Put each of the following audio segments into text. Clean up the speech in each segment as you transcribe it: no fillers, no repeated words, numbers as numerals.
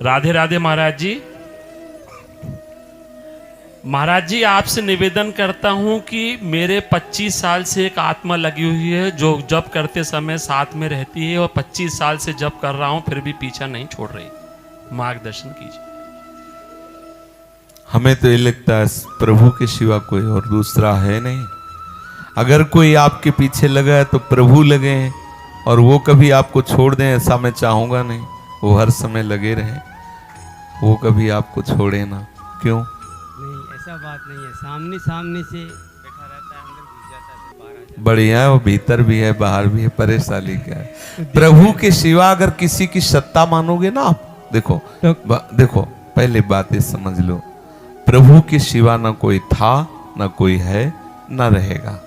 राधे राधे महाराज जी। महाराज जी आपसे निवेदन करता हूं कि मेरे 25 साल से एक आत्मा लगी हुई है जो जप करते समय साथ में रहती है और 25 साल से जप कर रहा हूं फिर भी पीछा नहीं छोड़ रही। मार्गदर्शन कीजिए। हमें तो ये लगता है प्रभु के सिवा कोई और दूसरा है नहीं। अगर कोई आपके पीछे लगा है तो प्रभु लगे हैं और वो कभी आपको छोड़ दें ऐसा मैं चाहूंगा नहीं। वो हर समय लगे रहें, वो कभी आपको छोड़े ना। क्यों? नहीं, ऐसा बात नहीं है। सामने सामने से बैठा रहता है, अंदर घुस जाता है, बाहर आ जाता है। बढ़िया है, वो भीतर भी है बाहर भी है, परेशानी क्या है? प्रभु के सिवा अगर किसी की सत्ता मानोगे ना आप, देखो देखो पहले बात ये समझ लो, प्रभु के सिवा ना कोई था ना कोई है ना रहेगा।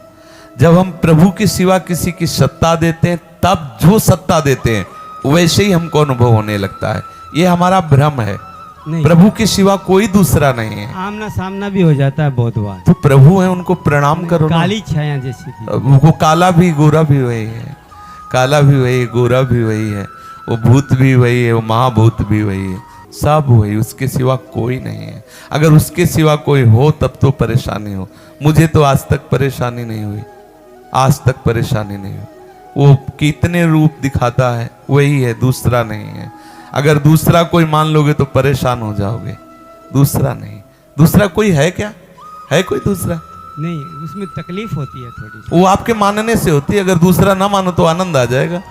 जब हम प्रभु के सिवा किसी की सत्ता देते हैं तब जो सत्ता देते हैं वैसे ही हमको अनुभव होने लगता है। ये हमारा भ्रम है। प्रभु के सिवा कोई दूसरा नहीं है। आमना सामना भी हो जाता है बहुत बार। तो प्रभु है, उनको प्रणाम करो। काली छाया जैसी थी। वो काला भी गोरा भी वही है, काला भी वही, गोरा भी वही है, वो भूत भी वही है, वो महाभूत भी वही है, सब वही, उसके सिवा कोई नहीं है। अगर उसके सिवा कोई हो तब तो परेशानी हो। मुझे तो आज तक परेशानी नहीं हुई, आज तक परेशानी नहीं हुई। वो कितने रूप दिखाता है वही है, दूसरा नहीं है। अगर दूसरा कोई मान लोगे तो परेशान हो जाओगे। दूसरा नहीं, दूसरा कोई है क्या? है कोई दूसरा? नहीं, उसमें तकलीफ होती है थोड़ी सी। वो आपके मानने से होती है। अगर दूसरा ना मानो तो आनंद आ जाएगा।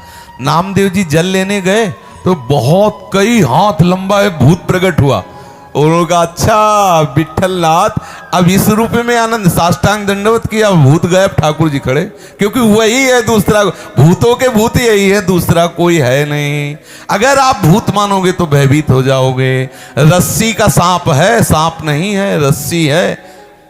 नामदेव जी जल लेने गए तो बहुत कई हाथ लंबा एक भूत प्रकट हुआ। उन्होंने कहा अच्छा विठल नाथ, अब इस रूप में आनंद। साष्टांग दंडवत किया, भूत गायब, ठाकुर जी खड़े, क्योंकि वही है, दूसरा भूतों के भूत यही है, दूसरा कोई है नहीं। अगर आप भूत मानोगे तो भयभीत हो जाओगे। रस्सी का सांप है, सांप नहीं है, रस्सी है,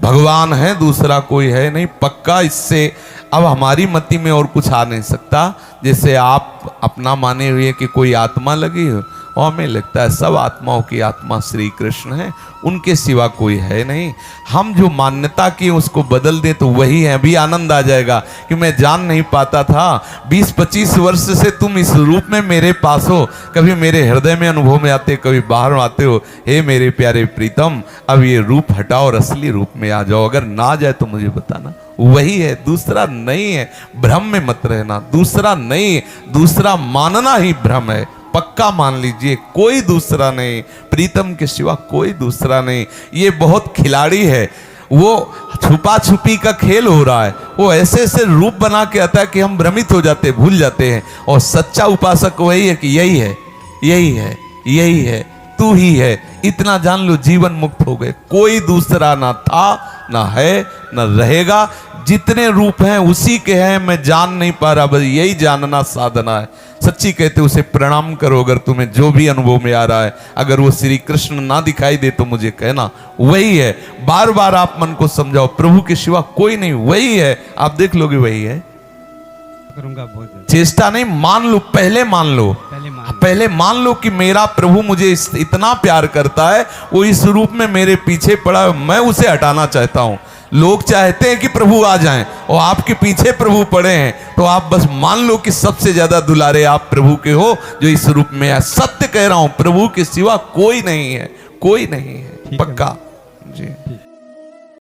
भगवान है, दूसरा कोई है नहीं पक्का। इससे अब हमारी मति में और कुछ आ नहीं सकता। जैसे आप अपना माने हुए कि कोई आत्मा लगी हो, और हमें लगता है सब आत्माओं की आत्मा श्री कृष्ण है, उनके सिवा कोई है नहीं। हम जो मान्यता की उसको बदल दे तो वही है। अभी आनंद आ जाएगा कि मैं जान नहीं पाता था, 20-25 वर्ष से तुम इस रूप में मेरे पास हो, कभी मेरे हृदय में अनुभव में आते, कभी बाहर आते हो। हे मेरे प्यारे प्रीतम, अब ये रूप हटाओ और असली रूप में आ जाओ। अगर ना जाए तो मुझे बताना। वही है, दूसरा नहीं है। भ्रम में मत रहना, दूसरा नहीं, दूसरा मानना ही भ्रम है। पक्का मान लीजिए कोई दूसरा नहीं, प्रीतम के सिवा कोई दूसरा नहीं। ये बहुत खिलाड़ी है, वो छुपा छुपी का खेल हो रहा है। वो ऐसे ऐसे रूप बना के आता है कि हम भ्रमित हो जाते, भूल जाते हैं। और सच्चा उपासक वही है कि यही है, यही है, यही है, तू ही है। इतना जान लो, जीवन मुक्त हो गए। कोई दूसरा ना था, ना है, ना रहेगा। जितने रूप हैं उसी के हैं, मैं जान नहीं पा रहा, बस यही जानना साधना है। सच्ची कहते उसे प्रणाम करो। अगर तुम्हें जो भी अनुभव में आ रहा है, अगर वो श्री कृष्ण ना दिखाई दे तो मुझे कहना, वही है। बार बार आप मन को समझाओ, प्रभु के सिवा कोई नहीं, वही है। आप देख लोगे वही है। करूंगा बहुत, चेष्टा नहीं, मान लो, पहले मान लो, पहले मान लो कि मेरा प्रभु मुझे इतना प्यार करता है, वो इस रूप में मेरे पीछे पड़ा है, मैं उसे हटाना चाहता हूं। लोग चाहते हैं कि प्रभु आ जाएं और आपके पीछे प्रभु पड़े हैं, तो आप बस मान लो कि सबसे ज्यादा दुलारे आप प्रभु के हो जो इस रूप में है। सत्य कह रहा हूं, प्रभु के सिवा कोई नहीं है, कोई नहीं है, पक्का जी।